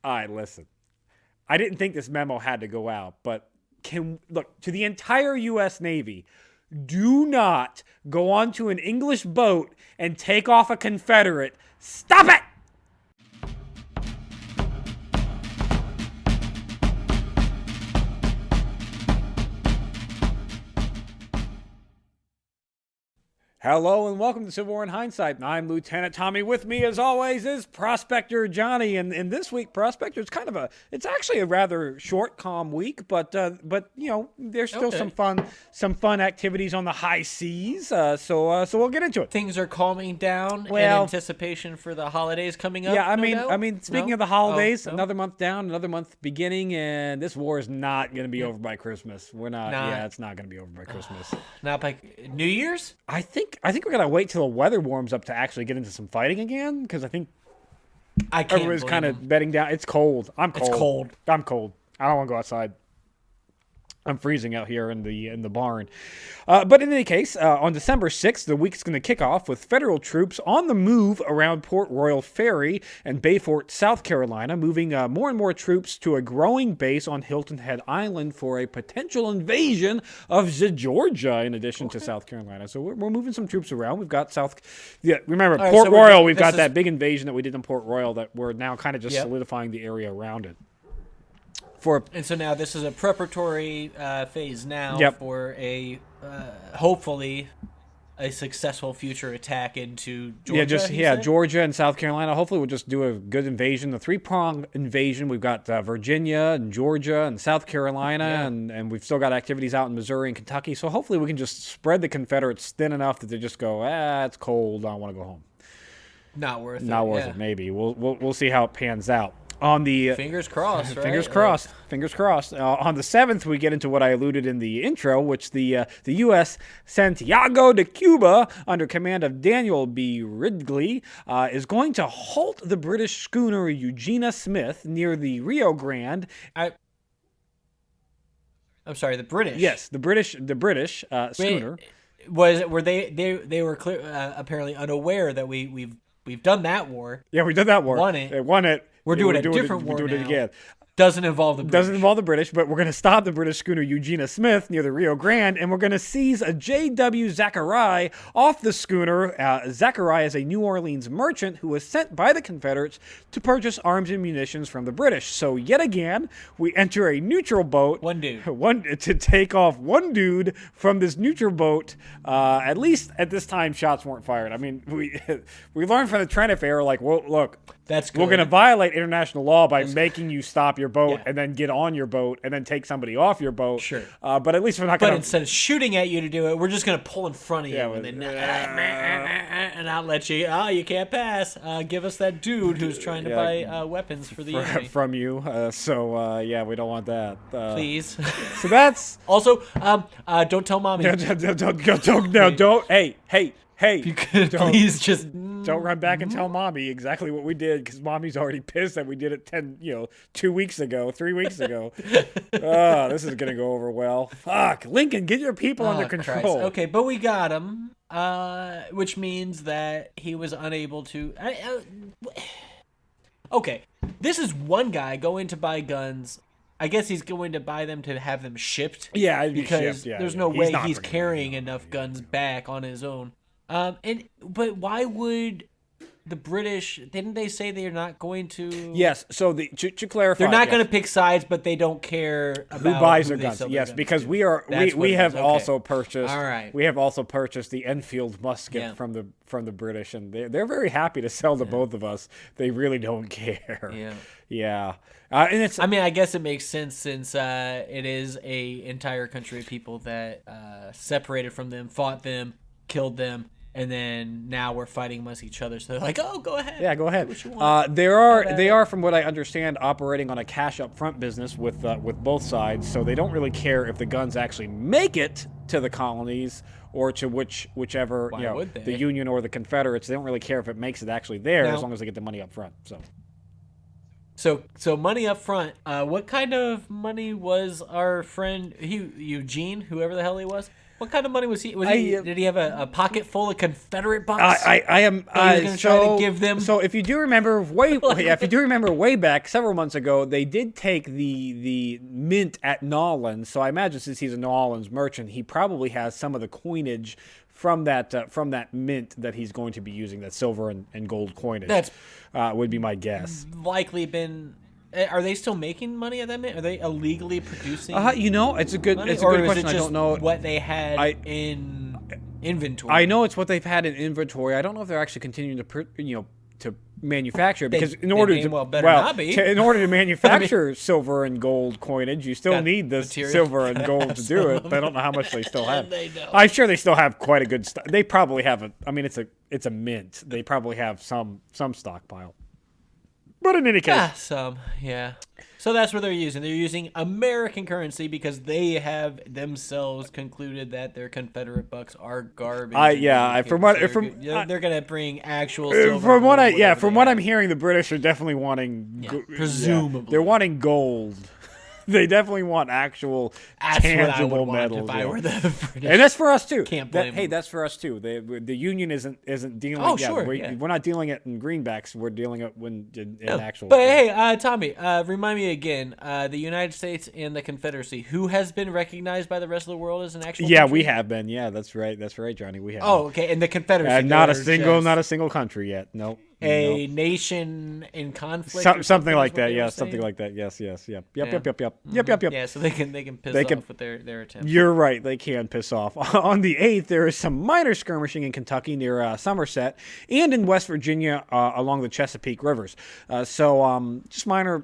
All right, listen. I didn't think this memo had to go out, but look to the entire U.S. Navy. Do not go onto an English boat and take off a Confederate. Stop it! Hello and welcome to Civil War in Hindsight. I'm Lieutenant Tommy. With me, as always, is Prospector Johnny. And this week, Prospector, it's actually a rather short, calm week, but you know, there's still some fun activities on the high seas. So we'll get into it. Things are calming down in anticipation for the holidays coming up. Yeah, I mean, speaking of the holidays, another month down, another month beginning, and this war is not going to be over by Christmas. It's not going to be over by Christmas. Not by New Year's? I think we're gonna wait till the weather warms up to actually get into some fighting again, because I think everybody's kind of bedding down. It's cold. I'm cold. It's cold. I'm cold. I don't want to go outside. I'm freezing out here in the barn. But in any case, on December 6th, the week's going to kick off with federal troops on the move around Port Royal Ferry and Bayfort, South Carolina, moving more and more troops to a growing base on Hilton Head Island for a potential invasion of Georgia in addition to South Carolina. So we're moving some troops around. We've got remember, Port Royal, we've got that big invasion that we did in Port Royal that we're now kind of just solidifying the area around it. And so now this is a preparatory phase now for a hopefully a successful future attack into Georgia. Georgia and South Carolina. Hopefully we'll just do a good invasion, the three-pronged invasion. We've got Virginia and Georgia and South Carolina, and we've still got activities out in Missouri and Kentucky. So hopefully we can just spread the Confederates thin enough that they just go, it's cold, I don't want to go home. Not worth it. Maybe we'll see how it pans out. On the fingers crossed, right? Fingers crossed. On the 7th, we get into what I alluded in the intro, which the U.S. Santiago de Cuba, under command of Daniel B. Ridgely, is going to halt the British schooner Eugenia Smith near the Rio Grande. I'm sorry, the British. Yes, the British schooner. Were they were clear, apparently unaware that we've done that war. Yeah, we did that war. Won it. They won it. We're doing a different war now. We're doing it again. Doesn't involve the British, but we're going to stop the British schooner Eugenia Smith near the Rio Grande, and we're going to seize a J.W. Zachariah off the schooner. Zachariah is a New Orleans merchant who was sent by the Confederates to purchase arms and munitions from the British. So yet again, we enter a neutral boat. One dude. To take off one dude from this neutral boat. At least at this time, shots weren't fired. I mean, we learned from the Trent affair, like, well, look, that's good. We're going to violate international law by making you stop your boat and then get on your boat and then take somebody off your boat. Sure. But at least we're not going to... But instead of shooting at you to do it, we're just going to pull in front of you and I'll let you... you can't pass. Give us that dude who's trying to buy weapons for the enemy. From you. We don't want that. Please. So that's... Also, don't tell Mommy. Don't. Hey, if you could please just don't run back and tell Mommy exactly what we did, because Mommy's already pissed that we did it 3 weeks ago. This is gonna go over well. Fuck, Lincoln, get your people under control. Christ. Okay, but we got him, which means that he was unable to. Okay, this is one guy going to buy guns. I guess he's going to buy them to have them shipped. Yeah, because there's no way he's carrying enough guns back on his own. But why would the British? Didn't they say they're not going to? Yes. So to clarify, they're not going to pick sides, but they don't care about who buys their guns. Yes, because we have also purchased. All right. We have also purchased the Enfield musket from the British, and they're very happy to sell to both of us. They really don't care. Yeah. And it's. I mean, I guess it makes sense since it is a entire country of people that separated from them, fought them, killed them. And then now we're fighting amongst each other. So they're like, "Oh, go ahead." Yeah, go ahead. Do what you want. They are, from what I understand, operating on a cash up front business with both sides. So they don't really care if the guns actually make it to the colonies or to whichever the Union or the Confederates. They don't really care if it makes it actually there as long as they get the money up front. So money up front. What kind of money was our friend Eugene, whoever the hell he was? What kind of money was he? Did he have a pocket full of Confederate bucks? I am. He was going to try to give them. So if you do remember way back several months ago, they did take the mint at Nolans. So I imagine since he's a Nolans merchant, he probably has some of the coinage from that mint that he's going to be using, that silver and gold coinage. That's would be my guess. Likely been. Are they still making money at that mint? Are they illegally producing? It's a good question. I don't know what they had in inventory. I know it's what they've had in inventory. I don't know if they're actually continuing to manufacture, because in order to manufacture silver and gold coinage, you still need this silver and gold to do it. I don't know how much they still have. I'm sure they still have quite a good stock. They probably have it's a mint. They probably have some stockpile. But in any case, So that's what they're using. They're using American currency because they have themselves concluded that their Confederate bucks are garbage. They're gonna bring actual silver. From what I'm hearing, the British are definitely wanting. Presumably, they're wanting gold. They definitely want actual tangible metals. If I were the British. And that's for us too. Can't blame them. Hey, that's for us too. The union isn't dealing. We're not dealing it in greenbacks. We're dealing it in actual. But hey, Tommy, remind me again. The United States and the Confederacy, who has been recognized by the rest of the world as an actual? Yeah, country? we have been. Yeah, that's right, Johnny. We have. Oh, okay. And the Confederacy, not a single country yet. No. A nation in conflict, something like that. Yeah, something like that. Yes. Yep. Yeah, so they can piss off with their attempts. You're right. They can piss off. On the 8th, there is some minor skirmishing in Kentucky near Somerset and in West Virginia along the Chesapeake rivers. Just minor,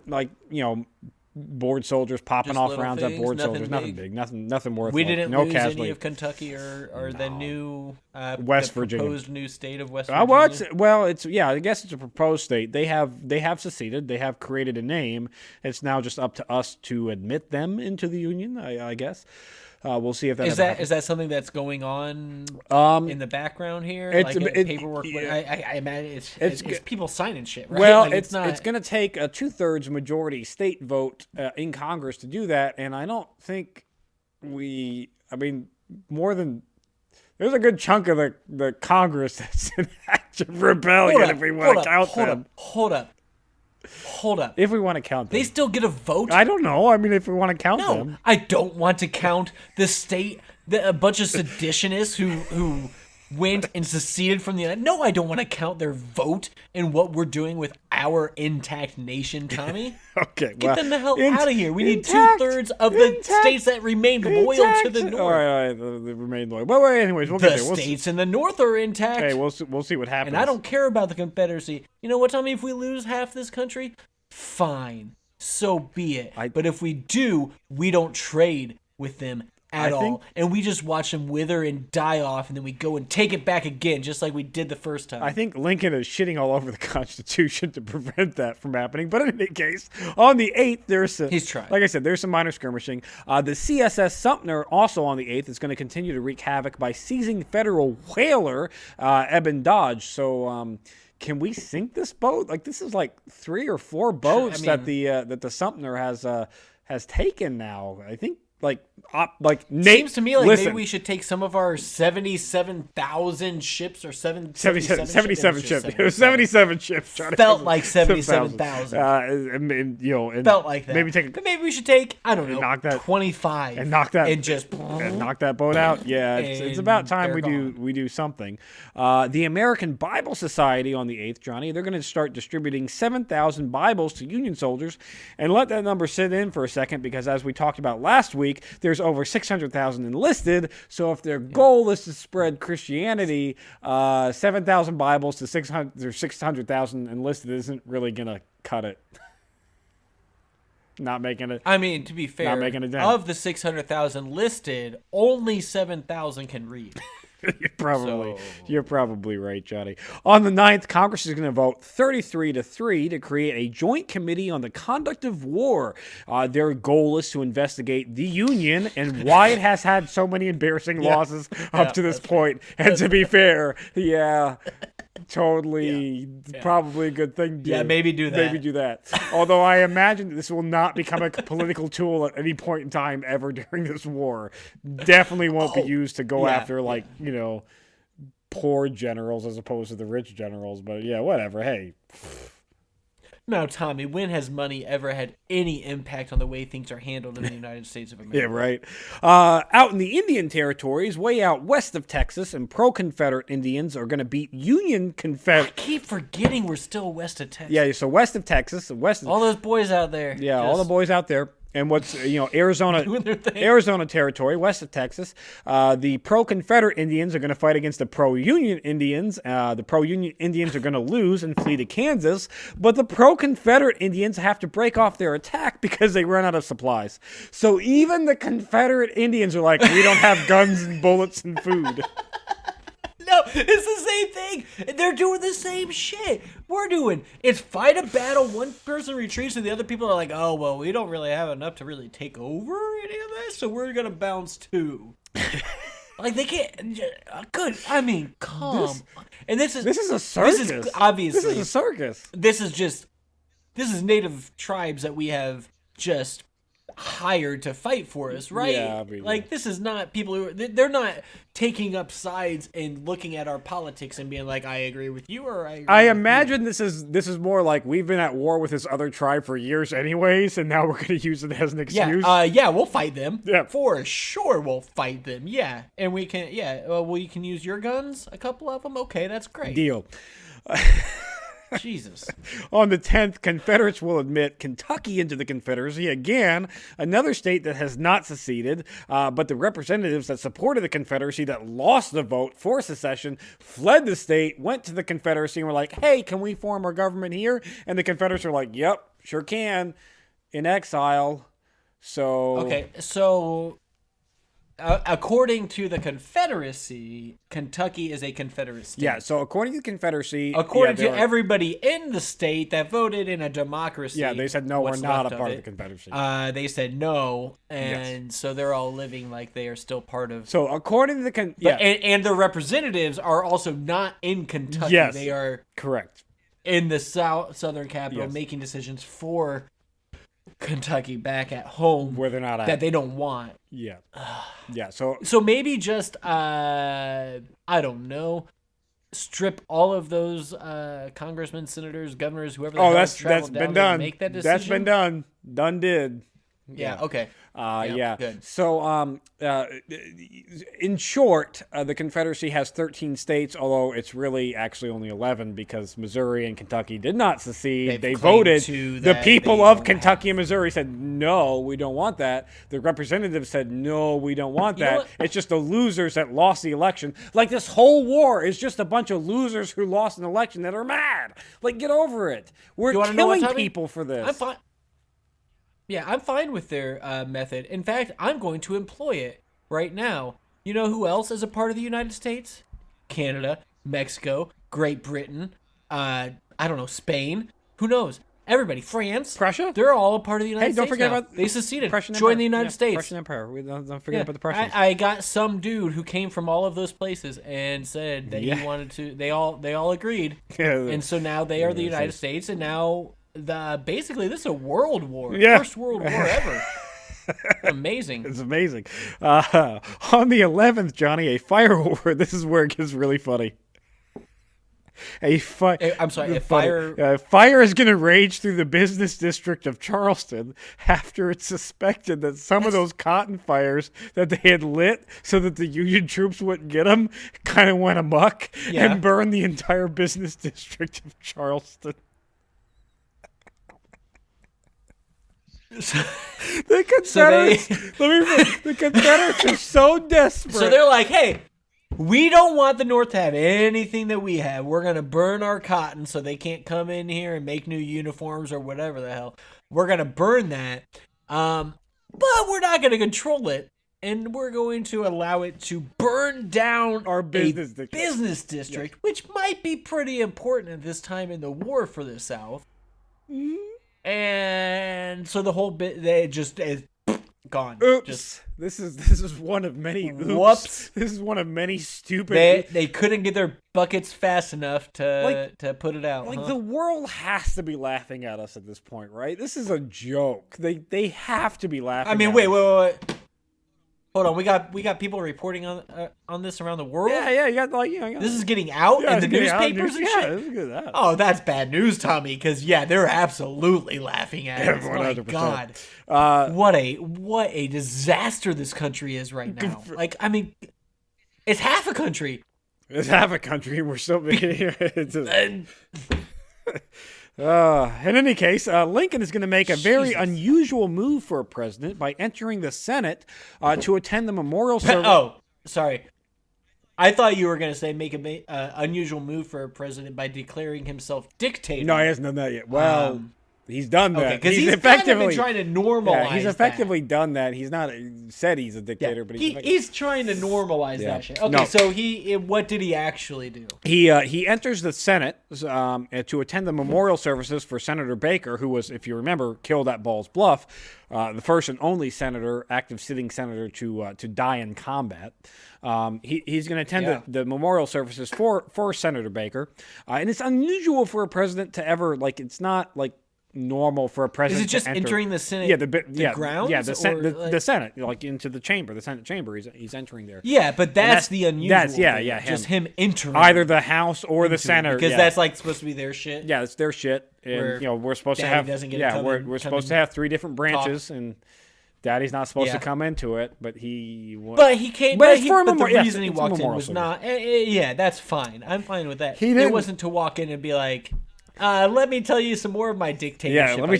board soldiers popping off rounds at board soldiers. Nothing big. Nothing worth. We didn't no lose casualty. any of Kentucky or the new West Virginia proposed new state of West Virginia. I guess it's a proposed state. They have seceded. They have created a name. It's now just up to us to admit them into the union. I guess. We'll see if that is that something that's going on in the background here, paperwork. I imagine it's people signing shit. Right? Well, it's going to take a 2/3 majority state vote in Congress to do that, and I don't think more than. There's a good chunk of the Congress that's in active rebellion. If we want to count them, hold up. If we want to count them. They still get a vote? I don't know. If we want to count them. I don't want to count the state, a bunch of seditionists who went and seceded from the United. No, I don't want to count their vote in what we're doing with our intact nation, Tommy. Okay, Get them the hell out of here. We need 2/3 of the states that remained loyal to the North. All right, they remain loyal. But anyways, we'll get there. The states in the North are intact. Hey, we'll see what happens. And I don't care about the Confederacy. You know what, Tommy? If we lose half this country, fine. So be it. But if we do, we don't trade with them at all. And we just watch them wither and die off, and then we go and take it back again, just like we did the first time. I think Lincoln is shitting all over the Constitution to prevent that from happening. But in any case, on the 8th, he's trying. Like I said, there's some minor skirmishing. The CSS Sumter, also on the 8th, is going to continue to wreak havoc by seizing federal whaler Eben Dodge. So, can we sink this boat? This is 3 or 4 boats that the Sumter has taken now. I think. Seems to me maybe we should take some of our 77,000 ships or 77 ships. It was 77 ships. Felt like 77,000. Felt like that. Maybe we should take 25 and knock that boat out. Yeah, And it's about time we they're do something. The American Bible Society on the 8th, Johnny, they're going to start distributing 7,000 Bibles to Union soldiers, and let that number sit in for a second, because as we talked about last week, there's over 600,000 enlisted. So if their goal is to spread Christianity, 7,000 Bibles to 600,000 enlisted isn't really gonna cut it. Not making it. To be fair, not making a dent. Of the 600,000 listed, only 7,000 can read. You're probably right, Johnny. On the 9th, Congress is going to vote 33-3 to create a joint committee on the conduct of war. Their goal is to investigate the Union and why it has had so many embarrassing losses up to this point. And to be fair, totally probably a good thing to do. Yeah, maybe do that. Maybe do that. Although I imagine this will not become a political tool at any point in time ever during this war. Definitely won't be used to go after, like, you know, poor generals as opposed to the rich generals. But yeah, whatever. Hey. Now, Tommy, when has money ever had any impact on the way things are handled in the United States of America? Yeah, right. Out in the Indian territories, way out west of Texas, and pro-Confederate Indians are going to beat Union Confederate. I keep forgetting we're still west of Texas. Yeah, so west of Texas, all those boys out there. Yeah, all the boys out there. And what's, you know, Arizona territory, west of Texas, the pro-Confederate Indians are going to fight against the pro-Union Indians. The pro-Union Indians are going to lose and flee to Kansas, but the pro-Confederate Indians have to break off their attack because they run out of supplies. So even the Confederate Indians are like, we don't have guns and bullets and food. No, it's the same thing. They're doing the same shit we're doing. It's fight a battle, one person retreats, and the other people are like, oh, well, we don't really have enough to really take over any of this, so we're going to bounce too. Like, they can't. Good. I mean, come. And this is a circus. This is obviously. This is a circus. This is native tribes that we have just hired to fight for us, right? Yeah, I mean, like, this is not people who they're not taking up sides and looking at our politics and being like, I agree with you, or I imagine this is more like we've been at war with this other tribe for years anyways, and now we're going to use it as an excuse. Yeah, we'll fight them. Yeah, for sure we'll fight them. Yeah, and we can. Yeah, well, you can use your guns, a couple of them. Okay, that's great. Deal. Jesus. On the 10th, Confederates will admit Kentucky into the Confederacy. Again, another state that has not seceded, but the representatives that supported the Confederacy that lost the vote for secession fled the state, went to the Confederacy, and were like, hey, can we form our government here? And the Confederates are like, yep, sure can, in exile. So... Okay, so... according to the Confederacy, Kentucky is a Confederate state. Yeah, so according to the Confederacy... According to everybody in the state that voted in a democracy... Yeah, they said, no, we're not a part of the Confederacy. They said no, and so they're all living like they are still part of... So according to the... And their representatives are also not in Kentucky. Yes, they are... correct. In the southern capital, making decisions for Kentucky back at home, where they're not at, that they don't want. Yeah, yeah. So maybe just I don't know, strip all of those congressmen, senators, governors, whoever. That's been done. Make that decision. That's been done. Done did. Yeah. Okay. Yeah. Good. So, in short, the Confederacy has 13 states, although it's really actually only 11 because Missouri and Kentucky did not secede. They voted. The people of Kentucky and Missouri said, no, we don't want that. The representatives said, no, we don't want that. It's just the losers that lost the election. Like, this whole war is just a bunch of losers who lost an election that are mad. Like, get over it. We're killing people for this. I'm fine. Yeah, I'm fine with their method. In fact, I'm going to employ it right now. You know who else is a part of the United States? Canada, Mexico, Great Britain, I don't know, Spain. Who knows? Everybody. France. Prussia? They're all a part of the United States. Hey, don't forget about... They seceded. Prussian Joined the United States. Prussian Empire. We don't forget about the Prussians. I got some dude who came from all of those places and said that he wanted to... They all agreed. And so now they are the United States, and now... basically this is a world war. First world war ever. Amazing. It's amazing. On the 11th, Johnny, a fire war. This is where it gets really funny. Fire is going to rage through the business district of Charleston after it's suspected that some of those cotton fires that they had lit so that the Union troops wouldn't get them kind of went amok and burned the entire business district of Charleston. The Confederates are so desperate. So they're like, hey, we don't want the North to have anything that we have. We're going to burn our cotton so they can't come in here and make new uniforms or whatever the hell. We're going to burn that. But we're not going to control it. And we're going to allow it to burn down our business district, which might be pretty important at this time in the war for the South. Mm-hmm. And so the whole bit, gone. Oops. Just This is one of many oops. Whoops. This is one of many stupid. they couldn't get their buckets fast enough to put it out. Like the world has to be laughing at us at this point, right? This is a joke. They have to be laughing. I mean, at wait. us. Hold on, we got people reporting on this around the world. Yeah, you got like This is getting out in the newspapers and shit. This is good. That. Oh, that's bad news, Tommy. Because they're absolutely laughing at us. My 100%. God, what a disaster this country is right now. Like, I mean, it's half a country. It's half a country, and we're still making it. In any case, Lincoln is going to make a very unusual move for a president by entering the Senate to attend the memorial service. Oh, sorry. I thought you were going to say make an unusual move for a president by declaring himself dictator. No, he hasn't done that yet. Well, he's done that. Okay, because he's effectively trying to normalize. Yeah, he's effectively done that. He's not said he's a dictator, but he's trying to normalize that shit. Okay, so what did he actually do? He enters the Senate to attend the memorial services for Senator Baker, who was, if you remember, killed at Ball's Bluff, the first and only active sitting senator to die in combat. He's going to attend the memorial services for Senator Baker, and it's unusual for a president to ever it's not like normal for a president. Is it just to enter. entering the Senate? Yeah, grounds. Yeah, the Senate, like into the chamber, the Senate chamber. He's entering there. Yeah, but that's the unusual. Just him entering either the House or the Senate, because that's supposed to be their shit. Yeah, it's their shit, and we're supposed to have. We're supposed to have 3 different branches, and Daddy's not supposed to come into it, but he. But he came. But the reason he walked in was not. Yeah, that's fine. I'm fine with that. It wasn't to walk in and be like, let me tell you some more of my dictatorship. Yeah, let me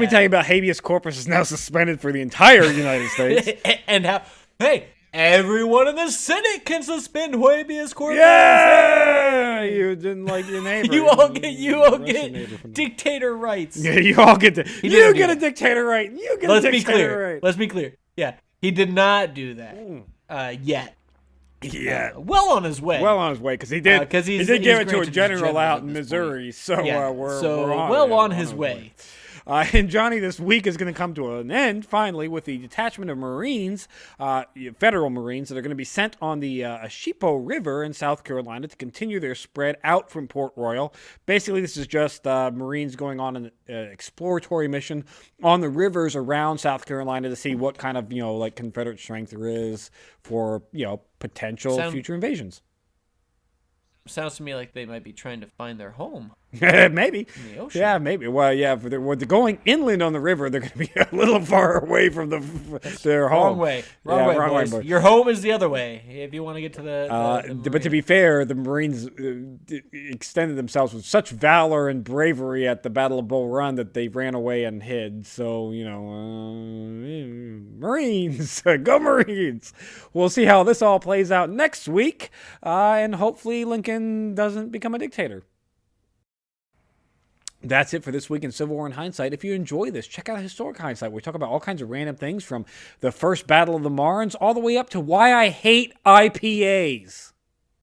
tell you about habeas corpus is now suspended for the entire United States. And how, hey, everyone in the Senate can suspend habeas corpus. Yeah, you didn't like your neighbor. you all get dictator rights. Yeah, you all get you get a dictator right. You get a dictator right. Let's be clear. Yeah, he did not do that yet. Yeah, well on his way. Well on his way, because he did. Because he did give it to a general out in Missouri. So we're on his way. And Johnny, this week is going to come to an end finally with the detachment of Marines, federal Marines, that are going to be sent on the Ashippo River in South Carolina to continue their spread out from Port Royal. Basically, this is just Marines going on an exploratory mission on the rivers around South Carolina to see what kind of Confederate strength there is for potential future invasions. Sounds to me like they might be trying to find their home. Maybe. In the ocean. Yeah, maybe. Well, yeah, if they're going inland on the river, they're going to be a little far away from their home. Wrong way, boys. Your home is the other way if you want to get to the but to be fair, the Marines extended themselves with such valor and bravery at the Battle of Bull Run that they ran away and hid. So, Marines, go Marines. We'll see how this all plays out next week, and hopefully Lincoln doesn't become a dictator. That's it for this week in Civil War in Hindsight. If you enjoy this, check out Historic Hindsight. We talk about all kinds of random things from the first Battle of the Marnes all the way up to why I hate IPAs.